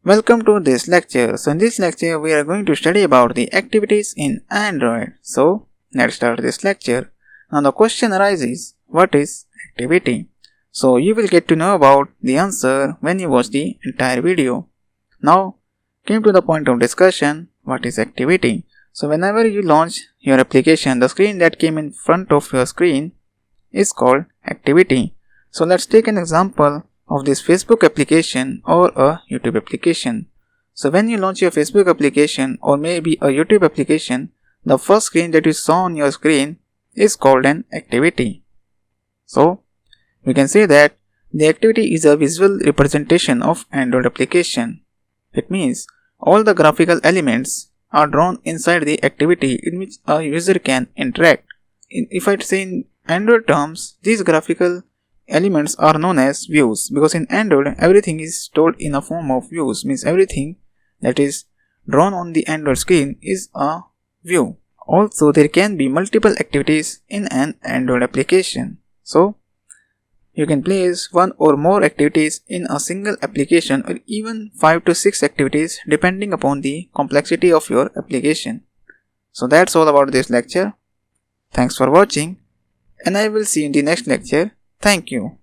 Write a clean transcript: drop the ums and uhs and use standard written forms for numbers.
Welcome to this lecture. So in this lecture we are going to study about the activities in Android. So let's start this lecture. Now the question arises, what is activity? So you will get to know about the answer when you watch the entire video. Now came to the point of discussion, what is activity? So whenever you launch your application, the screen that came in front of your screen is called activity. So let's take an example of this Facebook application or a YouTube application. So when you launch your Facebook application or maybe a YouTube application, the first screen that you saw on your screen is called an activity. So we can say that the activity is a visual representation of Android application. It means all the graphical elements are drawn inside the activity in which a user can interact. If I say in Android terms, these graphical elements are known as views, because in Android everything is stored in a form of views, means everything that is drawn on the Android screen is a view. Also there can be multiple activities in an Android application. So you can place one or more activities in a single application or even 5 to 6 activities depending upon the complexity of your application. So that's all about this lecture. Thanks for watching and I will see you in the next lecture. Thank you.